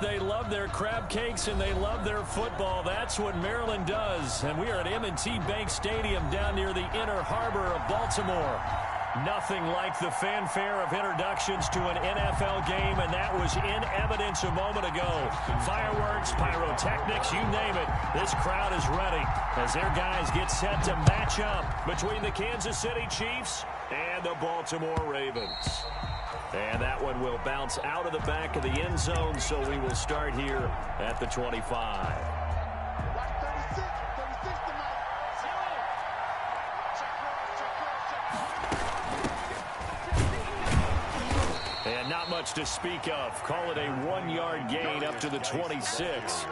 They love their crab cakes and they love their football. That's what Maryland does. And we are at M&T Bank Stadium down near the Inner Harbor of Baltimore. Nothing like the fanfare of introductions to an NFL game, and that was in evidence a moment ago. Fireworks, pyrotechnics, you name it. This crowd is ready as their guys get set to match up between the Kansas City Chiefs and the Baltimore Ravens. And that one will bounce out of the back of the end zone, so we will start here at the 25. And not much to speak of. Call it a 1-yard gain up to the 26.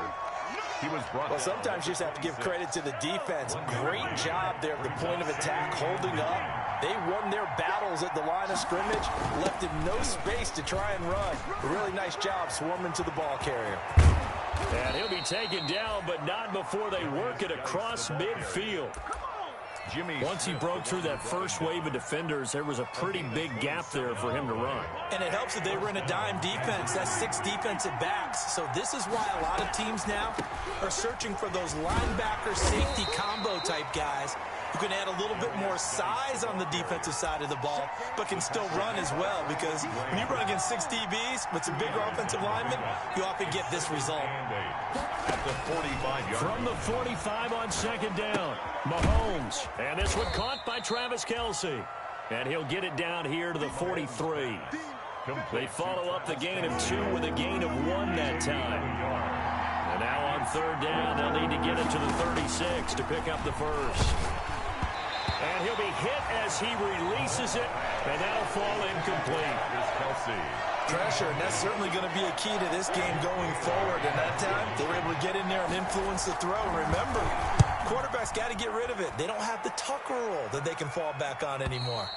Well, sometimes you just have to give credit to the defense. Great job there at the point of attack, holding up. They won their battles at the line of scrimmage, left him no space to try and run. A really nice job swarming to the ball carrier. And he'll be taken down, but not before they work it across midfield. Once he broke through that first wave of defenders, there was a pretty big gap there for him to run. And it helps that they were in a dime defense. That's 6 defensive backs. So this is why a lot of teams now are searching for those linebacker safety combo type guys who can add a little bit more size on the defensive side of the ball, but can still run as well, because when you run against 6 DBs with some bigger offensive linemen, you often get this result. At the 45-yard From the 45 on second down, Mahomes. And this one caught by Travis Kelce. And he'll get it down here to the 43. They follow up the gain of 2 with a gain of 1 that time. And now on third down, they'll need to get it to the 36 to pick up the first. And he'll be hit as he releases it, and that'll fall incomplete. Here's Kelce. Pressure, and that's certainly going to be a key to this game going forward. And that time, they were able to get in there and influence the throw. And remember, quarterbacks got to get rid of it. They don't have the Tucker rule that they can fall back on anymore.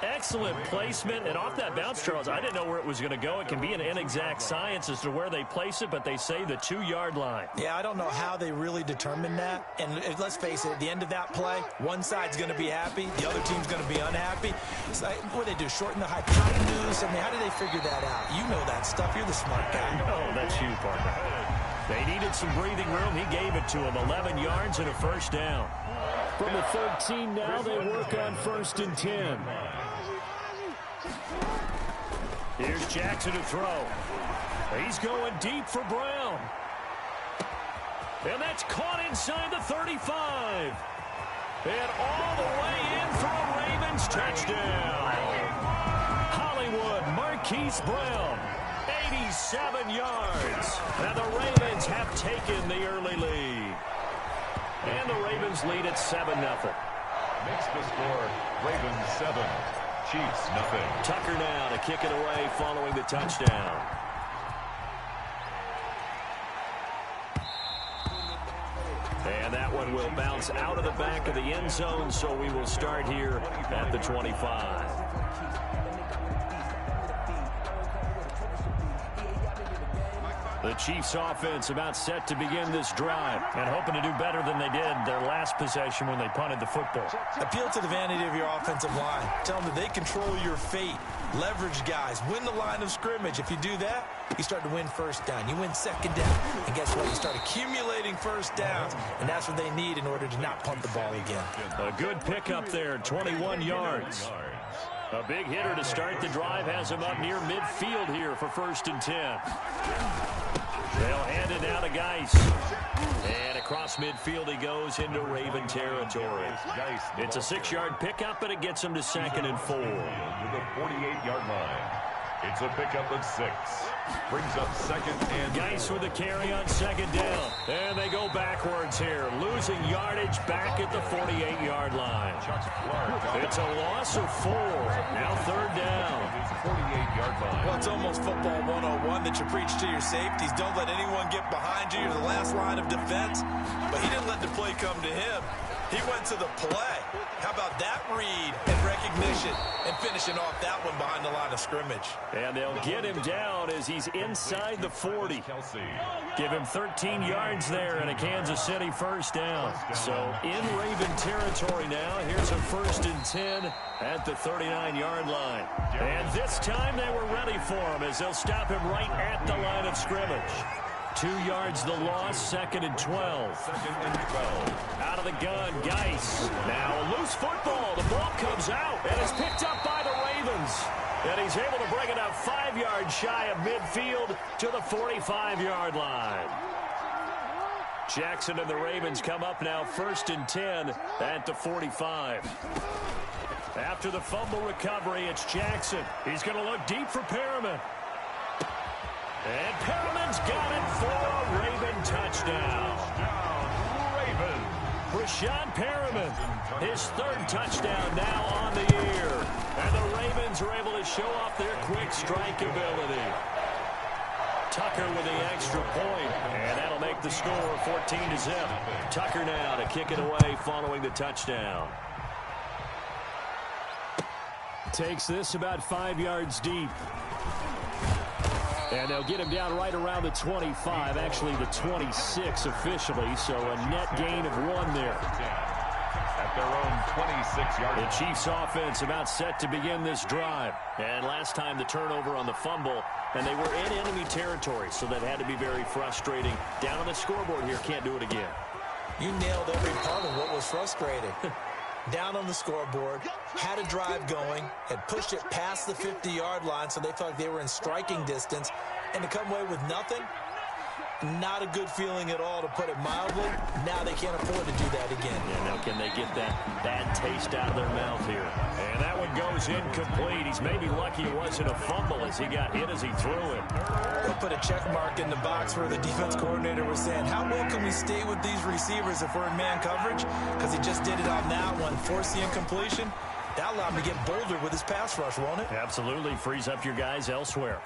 Excellent placement, and off that bounce, Charles, I didn't know where it was going to go. It can be an inexact science as to where they place it, but they say the 2-yard line. Yeah, I don't know how they really determine that. And let's face it, at the end of that play, one side's going to be happy, the other team's going to be unhappy. It's like, what do they do, shorten the hypotenuse? I mean, how do they figure that out? You know that stuff. You're the smart guy. No, that's you, partner. They needed some breathing room. He gave it to them. 11 yards and a first down. From the 13 now, they work on 1st and 10. Here's Jackson to throw. He's going deep for Brown. And that's caught inside the 35. And all the way in for a Ravens touchdown. Hollywood Marquise Brown, 87 yards. And the Ravens have taken the early lead. And the Ravens lead at 7-0. Makes the score Ravens 7, Chiefs nothing. Tucker now to kick it away following the touchdown. And that one will bounce out of the back of the end zone, so we will start here at the 25. The Chiefs offense about set to begin this drive and hoping to do better than they did their last possession when they punted the football. Appeal to the vanity of your offensive line. Tell them that they control your fate. Leverage guys. Win the line of scrimmage. If you do that, you start to win first down. You win second down. And guess what? You start accumulating first downs. And that's what they need in order to not punt the ball again. A good pickup there, 21 yards. A big hitter to start the drive has him up near midfield here for 1st and 10. They'll hand it now to Geis. And across midfield he goes into Raven territory. It's a 6-yard pickup, and it gets him to 2nd and 4. To the 48-yard line. It's a pickup of 6. Brings up 2nd and 4. Geis with a carry on 2nd down. And they go backwards here, losing yardage back at the 48-yard line. It's a loss of 4. Now 3rd down. 48-yard line. Well, it's almost football 101 that you preach to your safeties. Don't let anyone get behind you. You're the last line of defense. But he didn't let the play come to him. He went to the play. How about that read and recognition and finishing off that one behind the line of scrimmage. And they'll get him down as he's inside the 40. Give him 13 yards there and a Kansas City first down. So in Raven territory now. Here's a 1st and 10 at the 39-yard line. And this time they were ready for him as they'll stop him right at the line of scrimmage. 2 yards the loss, 2nd and 12. Out of the gun, Geis. Now a loose football. The ball comes out and is picked up by the Ravens. And he's able to bring it up 5 yards shy of midfield to the 45-yard line. Jackson and the Ravens come up now 1st and 10 at the 45. After the fumble recovery, it's Jackson. He's going to look deep for Perriman. And Perriman's got it for a Raven touchdown. Breshad Perriman, his 3rd touchdown now on the year. And the Ravens are able to show off their quick strike ability. Tucker with the extra point, and that'll make the score 14-zip. Tucker now to kick it away following the touchdown. Takes this about 5 yards deep. And they'll get him down right around the 25, actually the 26 officially, so a net gain of 1 there. At their own 26-yard line. The Chiefs offense about set to begin this drive. And last time the turnover on the fumble, and they were in enemy territory, so that had to be very frustrating. Down on the scoreboard here, can't do it again. You nailed every part of what was frustrating. Down on the scoreboard, had a drive going, had pushed it past the 50-yard line so they felt like they were in striking distance, and to come away with nothing, not a good feeling at all, to put it mildly. Now they can't afford to do that again. Yeah, now can they get that bad taste out of their mouth here? And that one goes incomplete. He's maybe lucky it wasn't a fumble as he got hit as he threw it. They'll put a check mark in the box where the defense coordinator was saying, how well can we stay with these receivers if we're in man coverage? Because he just did it on that one, forced the incompletion. That allowed him to get bolder with his pass rush, won't it? Absolutely. Frees up your guys elsewhere.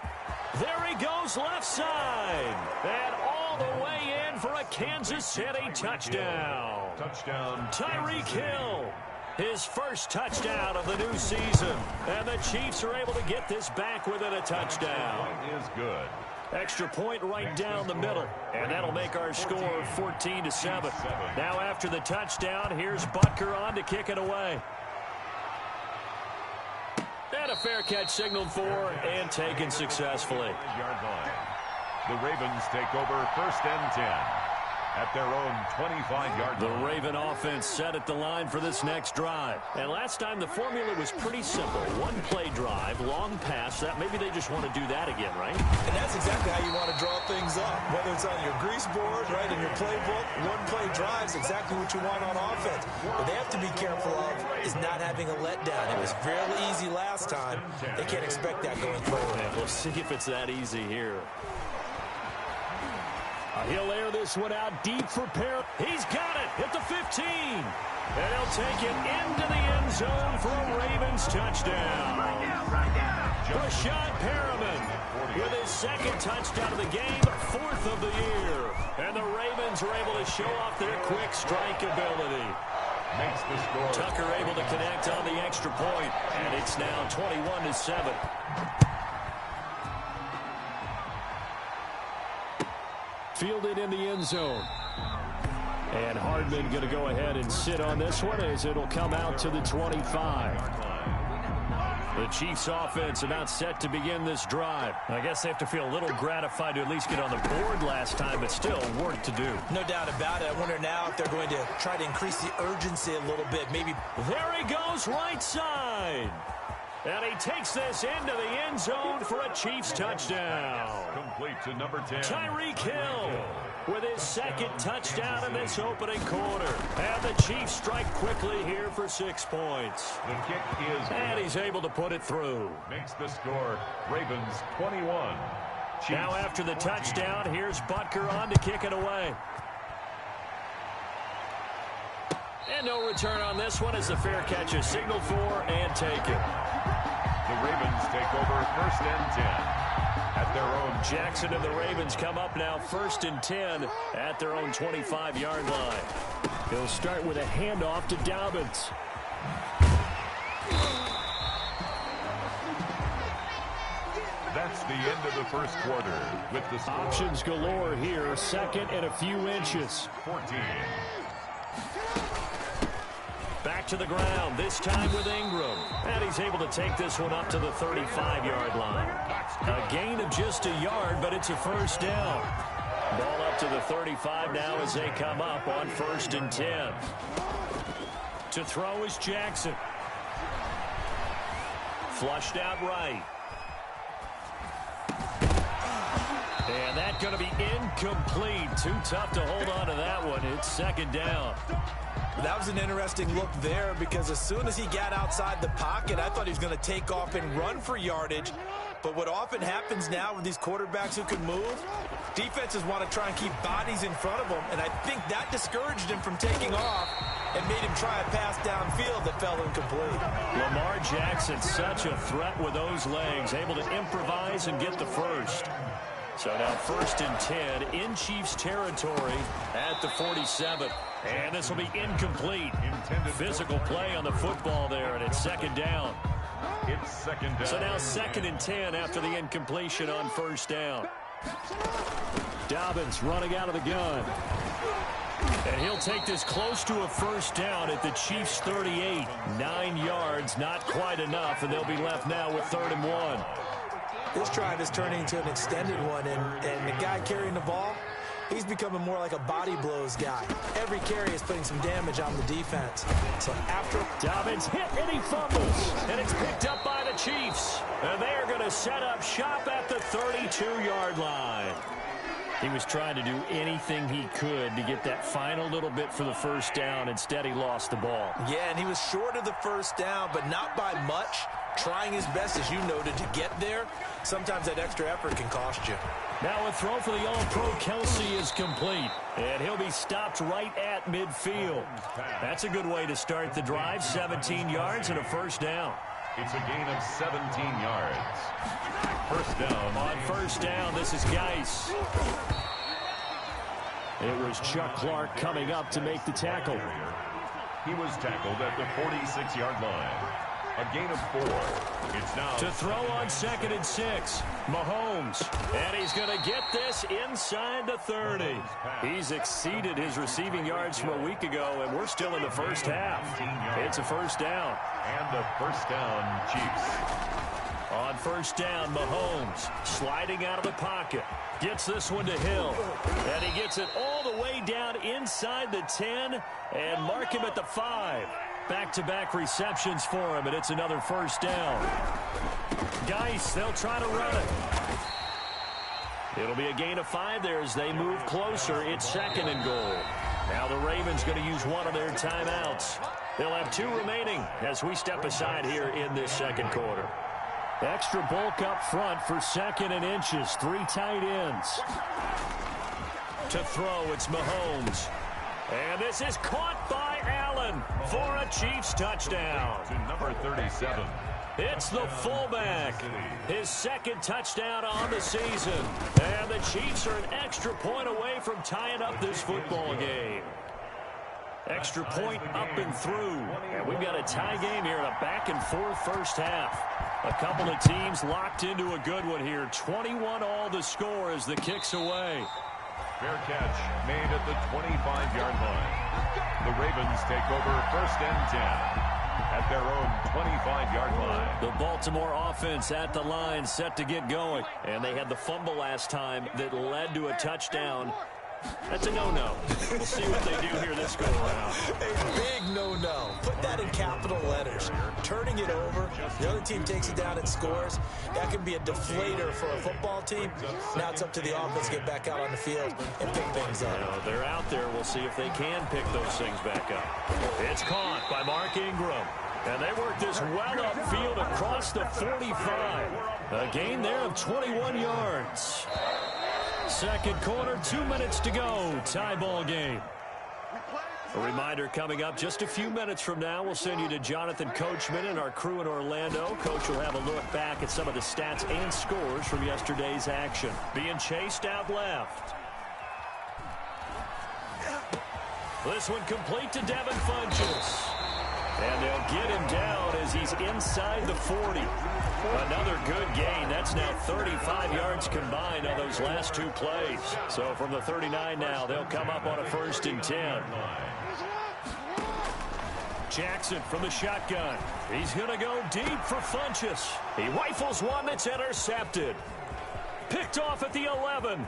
There he goes left side. And all the way in for a Kansas City touchdown. Touchdown. Tyreek Hill. His first touchdown of the new season. And the Chiefs are able to get this back within a touchdown. Is good. Extra point right down the middle. And that'll make our score 14-7. Now after the touchdown, here's Butker on to kick it away. And a fair catch signaled for and taken successfully. Yard line. The Ravens take over 1st and 10 at their own 25-yard line. The Raven offense set at the line for this next drive. And last time the formula was pretty simple. One play drive, long pass. That maybe they just want to do that again, right? And that's exactly how you want to draw things up. Whether it's on your grease board, right, in your playbook, one play drive is exactly what you want on offense. What they have to be careful of is not having a letdown. It was fairly easy last time. They can't expect that going forward. And we'll see if it's that easy here. He'll air this one out deep for Perriman. He's got it at the 15. And he'll take it into the end zone for a Ravens touchdown. Breshad Perriman with his 2nd touchdown of the game, 4th of the year. And the Ravens are able to show off their quick strike ability. Makes the score. Tucker able to connect on the extra point, and it's now 21-7. Fielded in the end zone. And Hardman going to go ahead and sit on this one as it'll come out to the 25. The Chiefs offense about set to begin this drive. I guess they have to feel a little gratified to at least get on the board last time, but still work to do. No doubt about it. I wonder now if they're going to try to increase the urgency a little bit. Maybe. There he goes right side. And he takes this into the end zone for a Chiefs touchdown. Complete to number 10. Tyreek Hill with his 2nd touchdown in this opening quarter. And the Chiefs strike quickly here for 6 points. The kick is And he's able to put it through. Makes the score Ravens 21. Chiefs Now after the 14. touchdown, here's Butker on to kick it away. And no return on this one as the fair catch is signaled for and taken. The Ravens take over 1st and 10 at their own. Jackson and the Ravens come up now 1st and 10 at their own 25-yard line. He'll start with a handoff to Dobbins. That's the end of the first quarter with the score. Options galore here. Second and a few inches. 14. Back to the ground, this time with Ingram. And he's able to take this one up to the 35-yard line. A gain of just a yard, but it's a first down. Ball up to the 35 now as they come up on 1st and 10. To throw is Jackson. Flushed out right. And that's going to be incomplete. Too tough to hold on to that one. It's 2nd down. That was an interesting look there because as soon as he got outside the pocket, I thought he was going to take off and run for yardage. But what often happens now with these quarterbacks who can move, defenses want to try and keep bodies in front of them, and I think that discouraged him from taking off and made him try a pass downfield that fell incomplete. Lamar Jackson, such a threat with those legs, able to improvise and get the first. So now 1st and 10 in Chiefs territory at the 47. And this will be incomplete. Physical play on the football there, and it's 2nd down. It's 2nd down. So now 2nd and 10 after the incompletion on 1st down. Dobbins running out of the gun. And he'll take this close to a first down at the Chiefs' 38. 9 yards, not quite enough, and they'll be left now with 3rd and 1. This drive is turning into an extended one, and the guy carrying the ball, he's becoming more like a body blows guy. Every carry is putting some damage on the defense. So after Dobbins hit and he fumbles, and it's picked up by the Chiefs. And they're going to set up shop at the 32-yard line. He was trying to do anything he could to get that final little bit for the first down. Instead, he lost the ball. Yeah, and he was short of the first down, but not by much. Trying his best, as you noted, to get there. Sometimes that extra effort can cost you. Now a throw for the All-Pro Kelsey is complete. And he'll be stopped right at midfield. That's a good way to start the drive. 17 yards and a first down. It's a gain of 17 yards. First down. On 1st down, this is Geis. It was Chuck Clark coming up to make the tackle. He was tackled at the 46-yard line. A gain of 4. It's now to throw on 2nd and 6. Mahomes. And he's going to get this inside the 30. He's exceeded his receiving yards from a week ago, and we're still in the first half. It's a first down. And a first down, Chiefs. On 1st down, Mahomes sliding out of the pocket. Gets this one to Hill. And he gets it all the way down inside the 10 and mark him at the 5. Back-to-back receptions for him, and it's another first down. Geis, they'll try to run it. It'll be a gain of 5 there as they move closer. It's 2nd and goal. Now the Ravens going to use one of their timeouts. They'll have 2 remaining as we step aside here in this 2nd quarter. Extra bulk up front for 2nd and inches. 3 tight ends. To throw, it's Mahomes. And this is caught by Allen for a Chiefs touchdown. To number 37. It's the fullback. His 2nd touchdown on the season. And the Chiefs are an extra point away from tying up this football game. Extra point up and through. And we've got a tie game here in a back-and-forth first half. A couple of teams locked into a good one here. 21 all the score as the kick's away. Fair catch made at the 25-yard line. The Ravens take over 1st and 10 at their own 25-yard line. The Baltimore offense at the line set to get going. And they had the fumble last time that led to a touchdown. That's a no-no. We'll see what they do here this go-around. A big no-no. Put that in capital letters. Turning it over, the other team takes it down and scores. That can be a deflator for a football team. Now it's up to the offense to get back out on the field and pick things up. Now, they're out there. We'll see if they can pick those things back up. It's caught by Mark Ingram. And they work this well upfield across the 45. A gain there of 21 yards. 2nd quarter, 2 minutes to go. Tie ball game. A reminder coming up just a few minutes from now. We'll send you to Jonathan Coachman and our crew in Orlando. Coach will have a look back at some of the stats and scores from yesterday's action. Being chased out left. This one complete to Devin Funchess. And they'll get him down as he's inside the 40. Another good gain. That's now 35 yards combined on those last two plays. So from the 39 now, they'll come up on a 1st and 10. Jackson from the shotgun. He's going to go deep for Funchess. He rifles one that's intercepted. Picked off at the 11.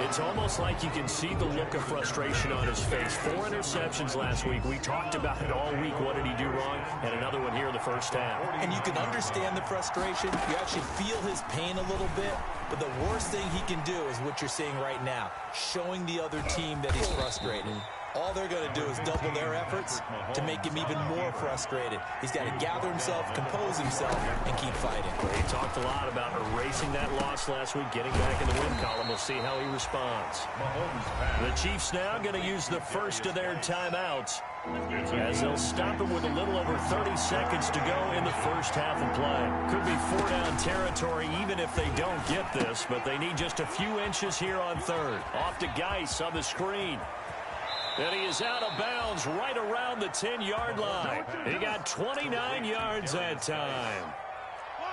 It's almost like you can see the look of frustration on his face. 4 interceptions last week. We talked about it all week. What did he do wrong? And another one here in the first half. And you can understand the frustration. You actually feel his pain a little bit. But the worst thing he can do is what you're seeing right now, showing the other team that he's frustrated. All they're going to do is double their efforts to make him even more frustrated. He's got to gather himself, compose himself, and keep fighting. He talked a lot about erasing that loss last week, getting back in the win column. We'll see how he responds. The Chiefs now going to use the first of their timeouts as they'll stop him with a little over 30 seconds to go in the first half of play. Could be 4-down territory even if they don't get this, but they need just a few inches here on 3rd. Off to Geis on the screen. And he is out of bounds right around the 10-yard line. He got 29 yards that time.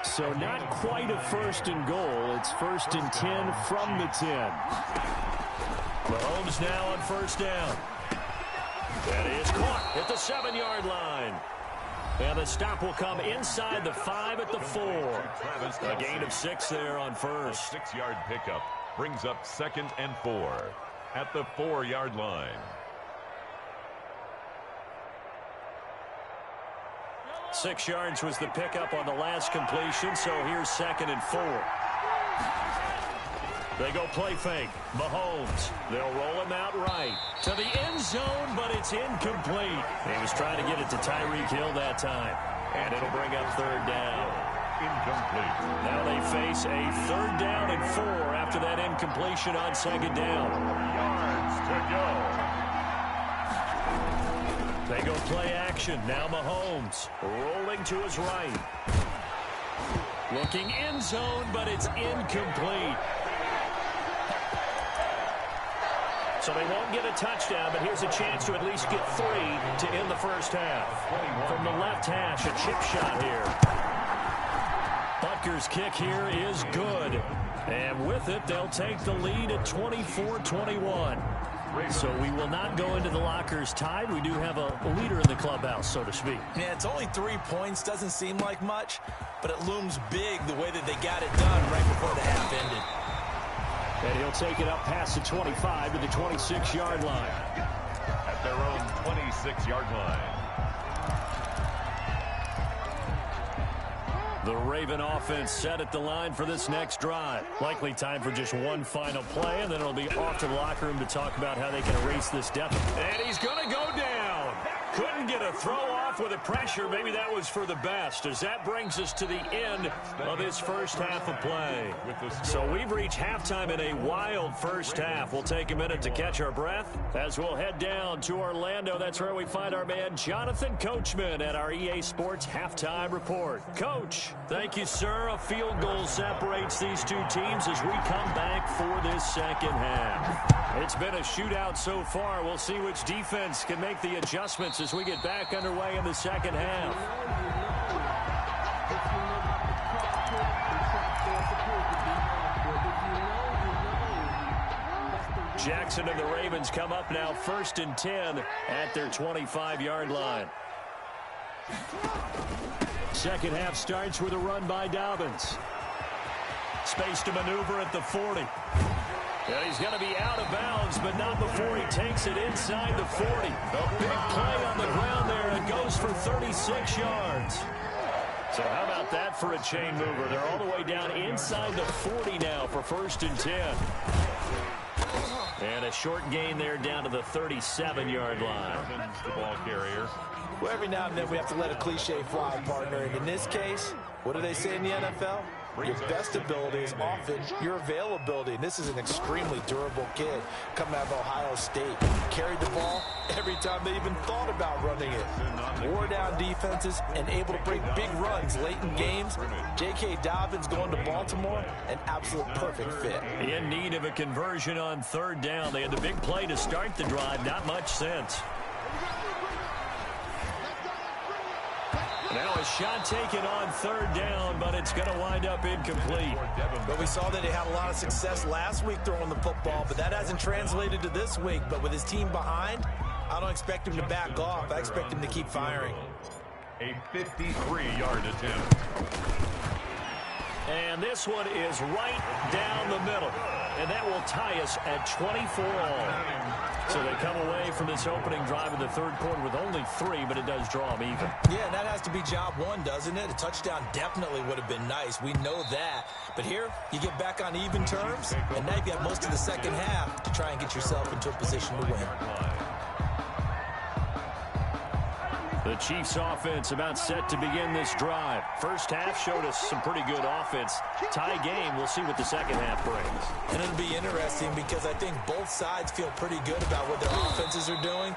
So not quite a 1st and goal. It's 1st and 10 from the 10. Mahomes now on 1st down. And he is caught at the 7-yard line. And the stop will come inside the 5 at the 4. A gain of 6 there on 1st. 6-yard pickup brings up 2nd and 4 at the 4-yard line. 6 yards was the pickup on the last completion, so here's 2nd and 4. They go play fake. Mahomes. They'll roll him out right to the end zone, but it's incomplete. He was trying to get it to Tyreek Hill that time, and it'll bring up 3rd down. Incomplete. Now they face a 3rd down and 4 after that incompletion on 2nd down. Yards to go. They go play action. Now Mahomes rolling to his right. Looking end zone, but it's incomplete. So they won't get a touchdown, but here's a chance to at least get 3 to end the first half. From the left hash, a chip shot here. Butker's kick here is good. And with it, they'll take the lead at 24-21. So we will not go into the lockers tied. We do have a leader in the clubhouse, so to speak. Yeah, it's only 3 points. Doesn't seem like much, but it looms big the way that they got it done right before the half ended. And he'll take it up past the 25 to the 26-yard line. At their own 26-yard line. The Raven offense set at the line for this next drive. Likely time for just one final play, and then it'll be off to the locker room to talk about how they can erase this deficit. And he's going to go down. Couldn't get a throw off with the pressure. Maybe that was for the best, as that brings us to the end of this first half of play. So we've reached halftime in a wild first half. We'll take a minute to catch our breath as we'll head down to Orlando. That's where we find our man Jonathan Coachman at our EA Sports Halftime Report. Coach, thank you, sir. A field goal separates these two teams as we come back for this second half. It's been a shootout so far. We'll see which defense can make the adjustments as we get back underway in the second half. Jackson and the Ravens come up now 1st and 10 at their 25-yard line. Second half starts with a run by Dobbins. Space to maneuver at the 40. And he's going to be out of bounds, but not before he takes it inside the 40. A big play on the ground there. It goes for 36 yards. So how about that for a chain mover? They're all the way down inside the 40 now for 1st and 10. And a short gain there down to the 37-yard line. The ball carrier. Well, every now and then we have to let a cliche fly, partner. And in this case, what do they say in the NFL? your best ability is often your availability. And this is an extremely durable kid coming out of Ohio State. Carried the ball every time they even thought about running it. Wore down defenses and able to break big runs late in games. J.K. Dobbins going to Baltimore, an absolute perfect fit. In need of a conversion on third down. They had the big play to start the drive. Not much sense. Now a shot taken on third down, but it's going to wind up incomplete. But we saw that he had a lot of success last week throwing the football, but that hasn't translated to this week. But with his team behind, I don't expect him to back off. I expect him to keep firing. A 53-yard attempt. And this one is right down the middle. And that will tie us at 24 all. So they come away from this opening drive in the third quarter with only 3, but it does draw them even. Yeah, that has to be job one, doesn't it? A touchdown definitely would have been nice. We know that. But here, you get back on even terms, and now you've got most of the second half to try and get yourself into a position to win. The Chiefs offense about set to begin this drive. First half showed us some pretty good offense. Tie game, we'll see what the second half brings. And it'll be interesting because I think both sides feel pretty good about what their offenses are doing.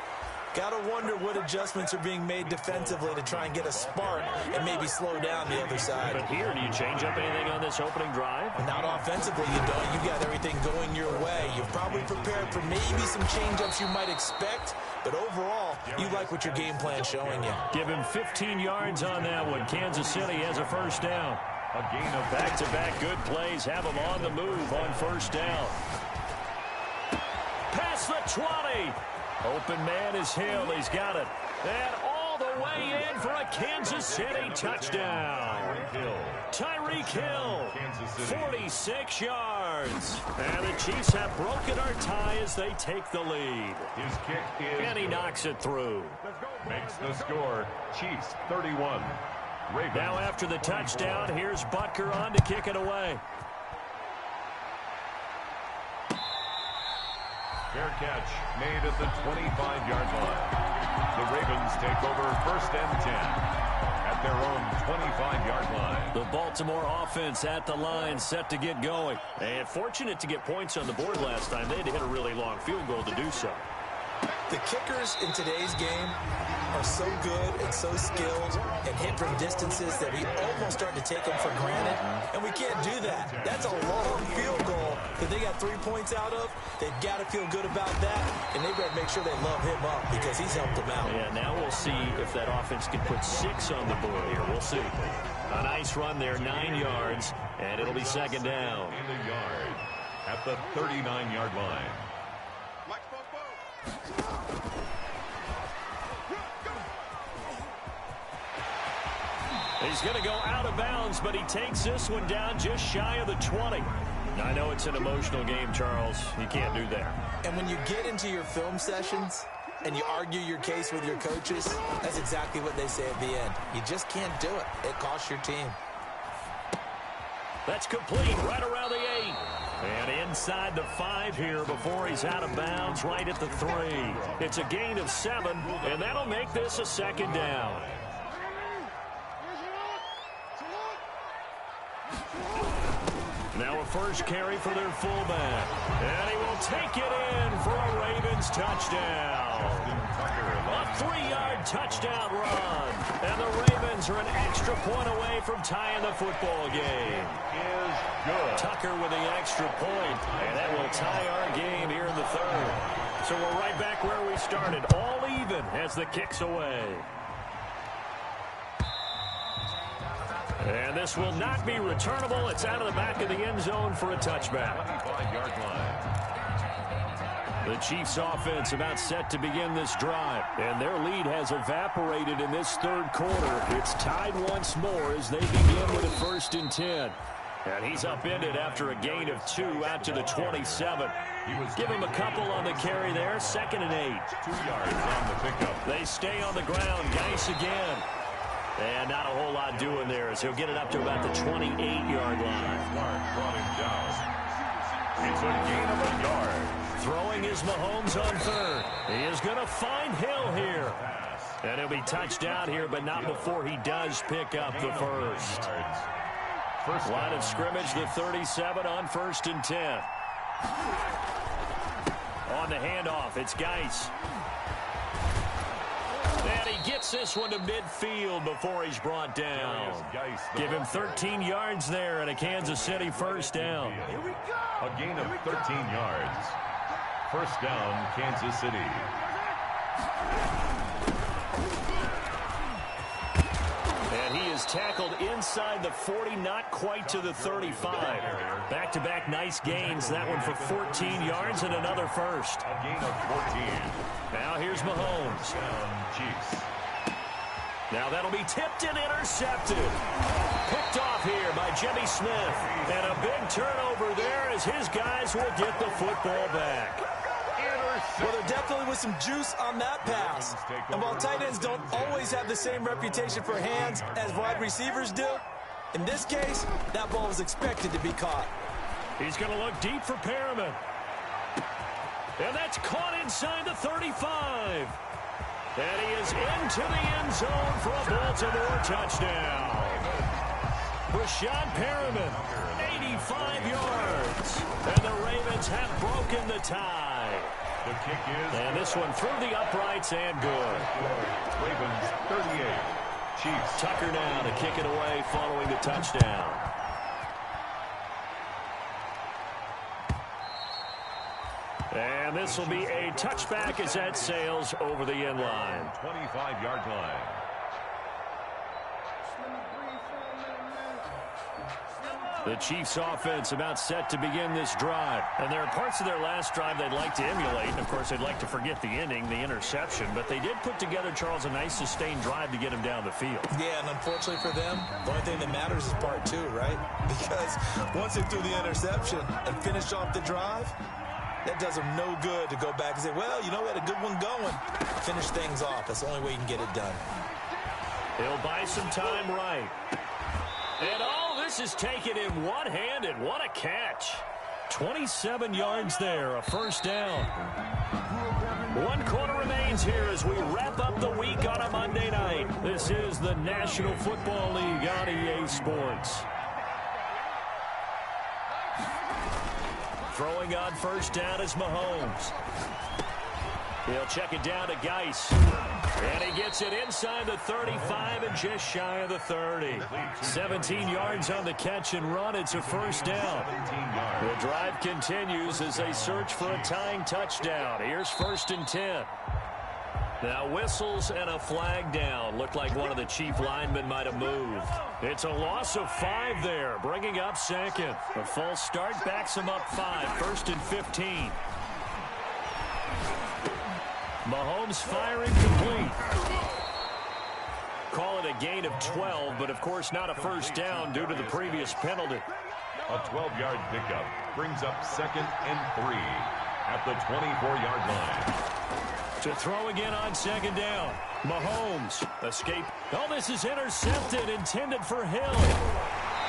Got to wonder what adjustments are being made defensively to try and get a spark and maybe slow down the other side. But here, do you change up anything on this opening drive? Not offensively, you don't. You got everything going your way. You've probably prepared for maybe some change-ups you might expect, but overall, you like what your game plan's showing you. Give him 15 yards on that one. Kansas City has a first down. A gain of back-to-back good plays have them on the move on first down. Past the 20. Open man is Hill. He's got it. And all the way in for a Kansas City touchdown. Tyreek Hill, 46 yards. And the Chiefs have broken our tie as they take the lead. His kick is and he knocks it through. Makes the score Chiefs 31. Ravens. Now after the touchdown, here's Butker on to kick it away. Fair catch made at the 25-yard line. The Ravens take over first and 10 at their own 25-yard line. The Baltimore offense at the line, set to get going. And fortunate to get points on the board last time. They had to hit a really long field goal to do so. The kickers in today's game are so good and so skilled and hit from distances that we almost start to take them for granted, and we can't do that. That's a long field goal that they got 3 points out of. They've got to feel good about that, and they've got to make sure they love him up because he's helped them out. Yeah, now we'll see if that offense can put 6 on the board here. We'll see. A nice run there, 9 yards, and it'll be second down. In the yard at the 39-yard line. He's going to go out of bounds, but he takes this one down just shy of the 20. I know it's an emotional game, Charles. You can't do that. And when you get into your film sessions and you argue your case with your coaches, that's exactly what they say at the end. You just can't do it. It costs your team. That's complete right around the 8. And inside the 5 here before he's out of bounds right at the 3. It's a gain of 7, and that'll make this a second down. Now a first carry for their fullback. And he will take it in for a Ravens touchdown. A 3-yard touchdown run. And the Ravens are an extra point away from tying the football game. Is good. Tucker with the extra point. And that will tie our game here in the third. So we're right back where we started. All even as the kick's away. And this will not be returnable. It's out of the back of the end zone for a touchback. 25-yard line. The Chiefs offense about set to begin this drive. And their lead has evaporated in this third quarter. It's tied once more as they begin with a first and 10. And he's upended after a gain of 2 out to the 27. Give him a couple on the carry there. Second and 8. 2 yards on the pickup. They stay on the ground. Geis again. And not a whole lot doing there as he'll get it up to about the 28-yard line. Clark brought him down. It's a gain of a yard. Throwing is Mahomes on third. He is going to find Hill here. And he'll be touched down here, but not before he does pick up the first. Line of scrimmage, the 37 on 1st and 10. On the handoff, it's Geis. And he gets this one to midfield before he's brought down. Give him 13 yards there and a Kansas City first down. A gain of 13 yards. First down, Kansas City. And he is tackled inside the 40, not quite to the 35. Back-to-back nice gains. That one for 14 yards and another first. A gain of 14. Now here's Mahomes. Chiefs. Now that'll be tipped and intercepted. Picked off here by Jimmy Smith. And a big turnover there as his guys will get the football back. Well, there definitely was some juice on that pass. And while tight ends don't always have the same reputation for hands as wide receivers do, in this case, that ball was expected to be caught. He's going to look deep for Perriman. And that's caught inside the 35. And he is into the end zone for a Baltimore touchdown. Rashad Perriman, 85 yards. And the Ravens have broken the tie. The kick is... And this one through the uprights and good. Ravens 38. Chiefs. Tucker now to kick it away following the touchdown. And this will be a touchback as that sails over the end line. 25-yard line. The Chiefs offense about set to begin this drive. And there are parts of their last drive they'd like to emulate. And, of course, they'd like to forget the ending, the interception. But they did put together, Charles, a nice sustained drive to get him down the field. Yeah, and unfortunately for them, the only thing that matters is part two, right? Because once they threw the interception and finished off the drive, that does them no good to go back and say, well, you know, we had a good one going. Finish things off. That's the only way you can get it done. He'll buy some time right. And all this is taken in one-handed. What a catch. 27 yards there, a first down. 1 quarter remains here as we wrap up the week on a Monday night. This is the National Football League on EA Sports. Throwing on first down is Mahomes. He'll check it down to Geis. And he gets it inside the 35 and just shy of the 30. 17 yards on the catch and run. It's a first down. The drive continues as they search for a tying touchdown. Here's 1st and 10. Now whistles and a flag down. Looked like one of the Chief linemen might have moved. It's a loss of 5 there, bringing up second. A false start backs him up 5. 1st and 15. Mahomes firing complete. Call it a gain of 12, but of course not a first down due to the previous penalty. A 12-yard pickup brings up 2nd and 3 at the 24-yard line. To throw again on 2nd down. Mahomes escape. Oh, this is intercepted, intended for Hill.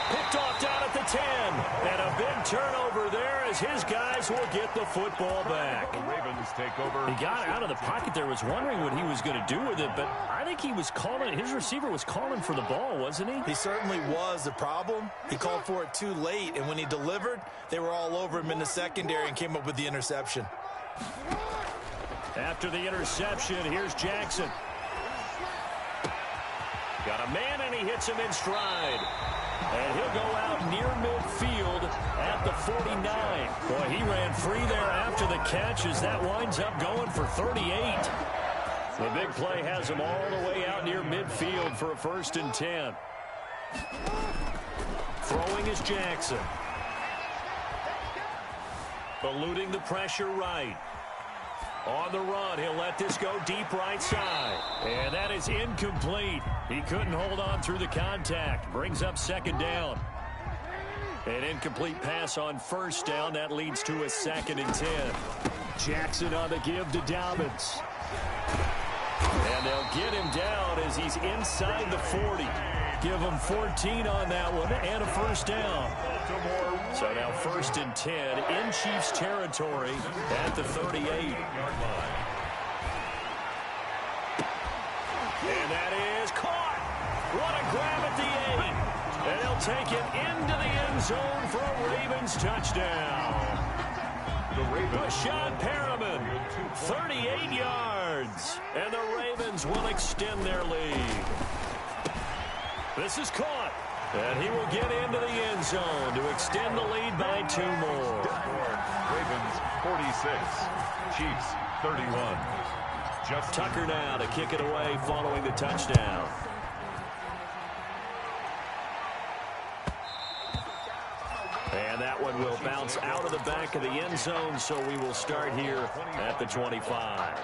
Picked off down at the 10. And a big turnover there as his guys will get the football back. The Ravens take over. He got out of the pocket there, was wondering what he was going to do with it, but I think he was calling, his receiver was calling for the ball, wasn't he? He certainly was. The problem, he called for it too late, and when he delivered, they were all over him in the secondary and came up with the interception. After the interception, here's Jackson. Got a man, and he hits him in stride. And he'll go out near midfield at the 49. Boy, he ran free there after the catch as that winds up going for 38. The big play has him all the way out near midfield for a 1st and 10. Throwing is Jackson. Eluding the pressure right. On the run, he'll let this go deep right side. And that is incomplete. He couldn't hold on through the contact. Brings up 2nd down. An incomplete pass on 1st down. That leads to a 2nd and 10. Jackson on the give to Dobbins. And they'll get him down as he's inside the 40. Give him 14 on that one and a first down. So now 1st and 10 in Chiefs territory at the 38. And that is caught. What a grab at the 8. And he'll take it into the end zone for a Ravens touchdown. Rashad Perriman, 38 yards. And the Ravens will extend their lead. This is caught. And he will get into the end zone to extend the lead by 2 more. Ravens 46, Chiefs 31. Just Tucker now to kick it away following the touchdown. And that one will bounce out of the back of the end zone, so we will start here at the 25.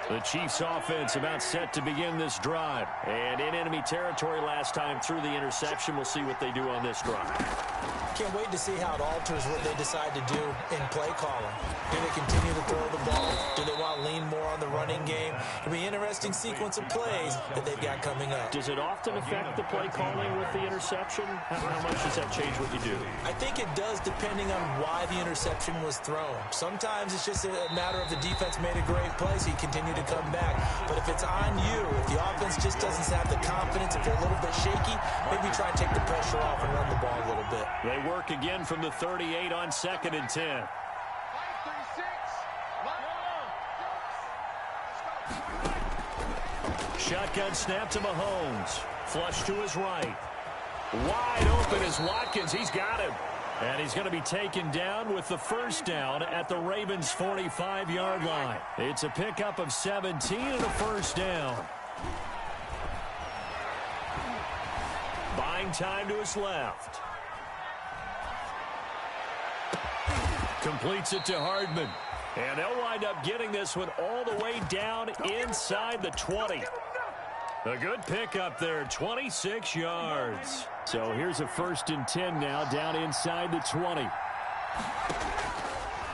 The Chiefs offense about set to begin this drive. And in enemy territory last time through the interception. We'll see what they do on this drive. Can't wait to see how it alters what they decide to do in play calling. Do they continue to throw the ball? Do they want to lean more on the running game? It'll be an interesting sequence of plays that they've got coming up. Does it often affect the play calling with the interception? How much does that change what you do? I think it does depending on why the interception was thrown. Sometimes it's just a matter of the defense made a great play, so you continue to come back. But if it's on you, if the offense just doesn't have the confidence, if they're a little bit shaky, maybe try and take the pressure off and run the ball a little bit. They work again from the 38 on 2nd and 10. Shotgun snap to Mahomes. Flush to his right. Wide open is Watkins. He's got him. And he's going to be taken down with the first down at the Ravens' 45-yard line. It's a pickup of 17 and a first down. Buying time to his left. Completes it to Hardman. And they'll wind up getting this one all the way down inside the 20. A good pickup there, 26 yards. So here's a 1st and 10 now, down inside the 20.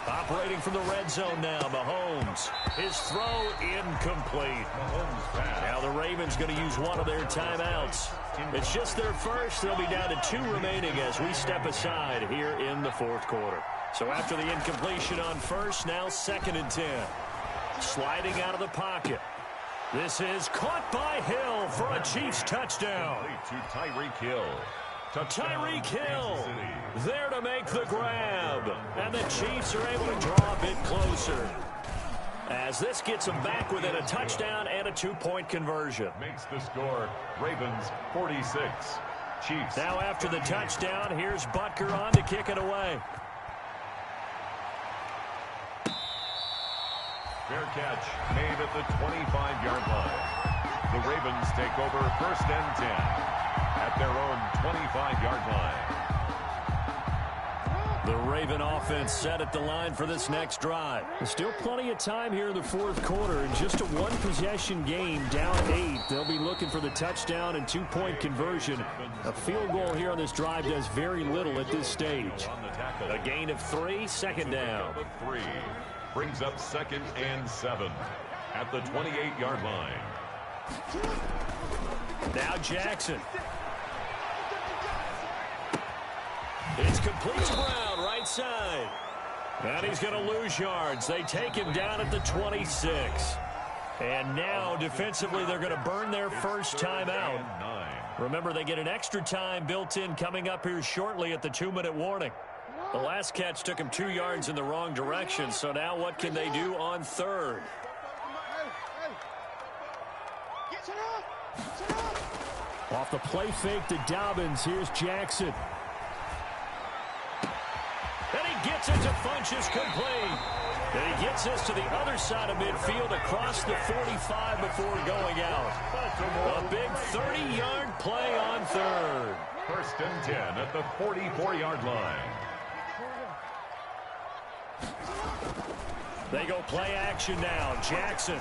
Operating from the red zone now, Mahomes. His throw incomplete. Now the Ravens going to use one of their timeouts. It's just their first. They'll be down to 2 remaining as we step aside here in the 4th quarter. So after the incompletion on first, now 2nd and 10. Sliding out of the pocket. This is caught by Hill for a Chiefs touchdown. To Tyreek Hill. Tyreek Hill there to make the grab. And the Chiefs are able to draw a bit closer. As this gets them back within a touchdown and a 2-point conversion. Makes the score Ravens 46. Chiefs. Now after the touchdown, here's Butker on to kick it away. Fair catch made at the 25-yard line. The Ravens take over 1st and 10 at their own 25-yard line. The Raven offense set at the line for this next drive. There's still plenty of time here in the 4th quarter. In just a 1-possession game, down 8. They'll be looking for the touchdown and 2-point conversion. A field goal here on this drive does very little at this stage. A gain of 3, 2nd down. 3 brings up 2nd and 7 at the 28-yard line. Now Jackson. It's complete to Brown, right side. And he's going to lose yards. They take him down at the 26. And now, defensively, they're going to burn their first timeout. Remember, they get an extra time built in coming up here shortly at the 2-minute warning. The last catch took him 2 yards in the wrong direction, so now what can they do on 3rd? Off the play fake to Dobbins, here's Jackson. And he gets it to Funchess complete. And he gets this to the other side of midfield across the 45 before going out. A big 30-yard play on 3rd. 1st and 10 at the 44-yard line. They go play action now. Jackson.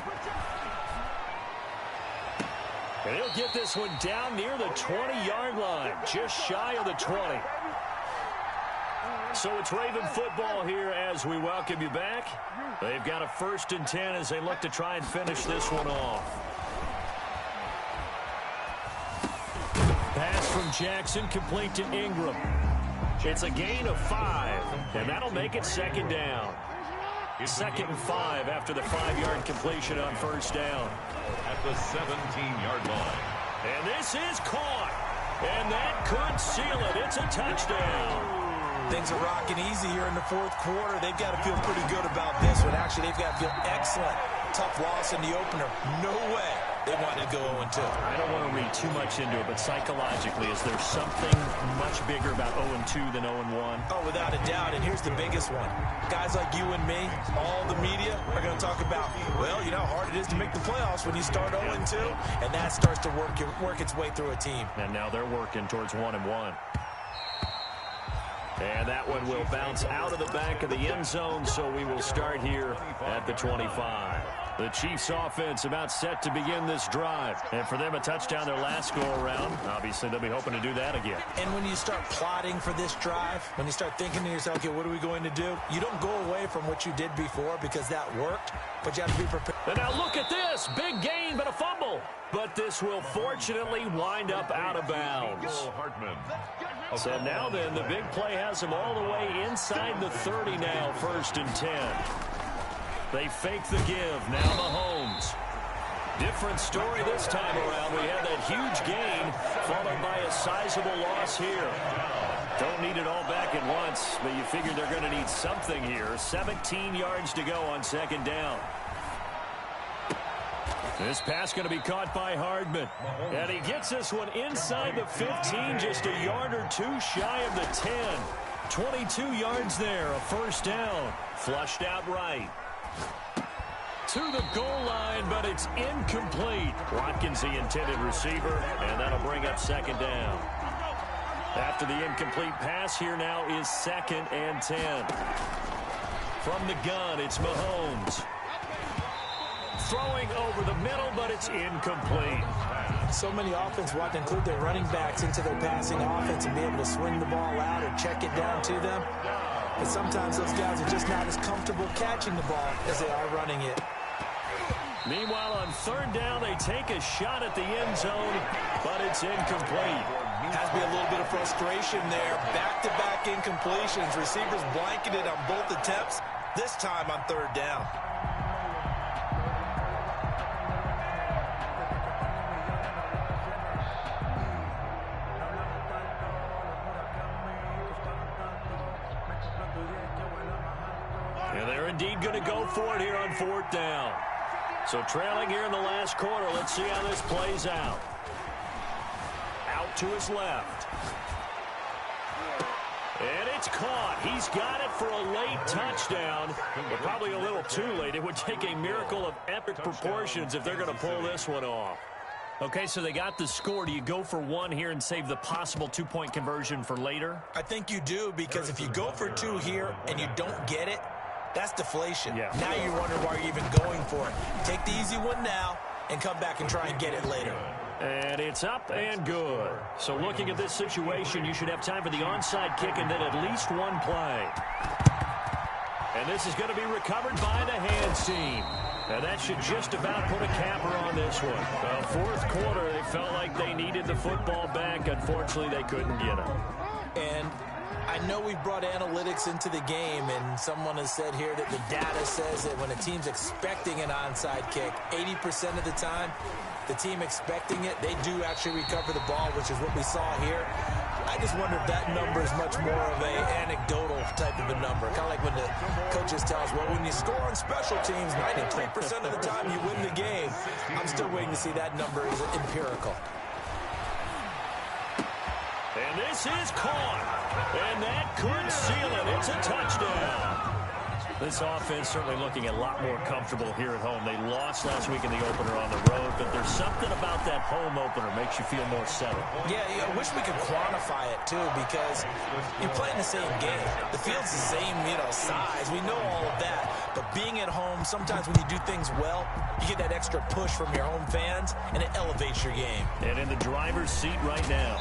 And he'll get this one down near the 20-yard line, just shy of the 20. So it's Raven football here as we welcome you back. They've got a 1st and 10 as they look to try and finish this one off. Pass from Jackson complete to Ingram. It's a gain of 5, and that'll make it 2nd down. 2nd and 5 after the 5-yard completion on 1st down. At the 17-yard line. And this is caught. And that could seal it. It's a touchdown. Things are rocking easy here in the fourth quarter. They've got to feel pretty good about this one. Actually, they've got to feel excellent. Tough loss in the opener. No way they wanted to go 0-2. I don't want to read too much into it, but psychologically, is there something much bigger about 0-2 than 0-1? Oh, without a doubt, and here's the biggest one. Guys like you and me, all the media, are going to talk about, well, you know how hard it is to make the playoffs when you start 0-2, and that starts to work its way through a team. And now they're working towards 1-1. And that one will bounce out of the back of the end zone, so we will start here at the 25. The Chiefs offense about set to begin this drive. And for them, a touchdown their last go-around. Obviously, they'll be hoping to do that again. And when you start plotting for this drive, when you start thinking to yourself, okay, what are we going to do? You don't go away from what you did before because that worked, but you have to be prepared. And now look at this. Big gain, but a fumble. But this will fortunately wind up out of bounds. So now then, the big play has them all the way inside the 30 now, 1st and 10. They fake the give. Now Mahomes. Different story this time around. We had that huge gain followed by a sizable loss here. Don't need it all back at once, but you figure they're going to need something here. 17 yards to go on 2nd down. This pass going to be caught by Hardman. And he gets this one inside the 15, just a yard or two shy of the 10. 22 yards there, a 1st down. Flushed out right. To the goal line, but it's incomplete. Watkins, the intended receiver, and that'll bring up 2nd down. After the incomplete pass, here now is 2nd and 10. From the gun, it's Mahomes. Throwing over the middle, but it's incomplete. So many offense want to include their running backs into their passing offense and be able to swing the ball out or check it down to them. But sometimes those guys are just not as comfortable catching the ball as they are running it. Meanwhile, on 3rd down, they take a shot at the end zone, but it's incomplete. Has to be a little bit of frustration there. Back-to-back incompletions. Receivers blanketed on both attempts, this time on 3rd down. And they're indeed going to go for it here on 4th down. So trailing here in the last quarter, let's see how this plays out. Out to his left. And it's caught. He's got it for a late touchdown, but probably a little too late. It would take a miracle of epic proportions if they're going to pull this one off. Okay, so they got the score. Do you go for 1 here and save the possible 2-point conversion for later? I think you do, because if you go for 2 here and you don't get it, that's deflation. Yeah. Now you wonder why you're even going for it. Take the easy one now and come back and try and get it later. And it's up and good. So looking at this situation, you should have time for the onside kick and then at least 1 play. And this is going to be recovered by the hands team. And that should just about put a capper on this one. Well, 4th quarter, they felt like they needed the football back. Unfortunately, they couldn't get it. And I know we've brought analytics into the game, and someone has said here that the data says that when a team's expecting an onside kick, 80% of the time, the team expecting it, they do actually recover the ball, which is what we saw here. I just wonder if that number is much more of a anecdotal type of a number. Kind of like when the coaches tell us, well, when you score on special teams, 93% of the time you win the game. I'm still waiting to see that number is empirical. And this is caught. And that could seal it. It's a touchdown. This offense certainly looking a lot more comfortable here at home. They lost last week in the opener on the road, but there's something about that home opener makes you feel more settled. Yeah, I wish we could quantify it, too, because you're playing the same game. The field's the same, size. We know all of that. But being at home, sometimes when you do things well, you get that extra push from your home fans, and it elevates your game. And in the driver's seat right now,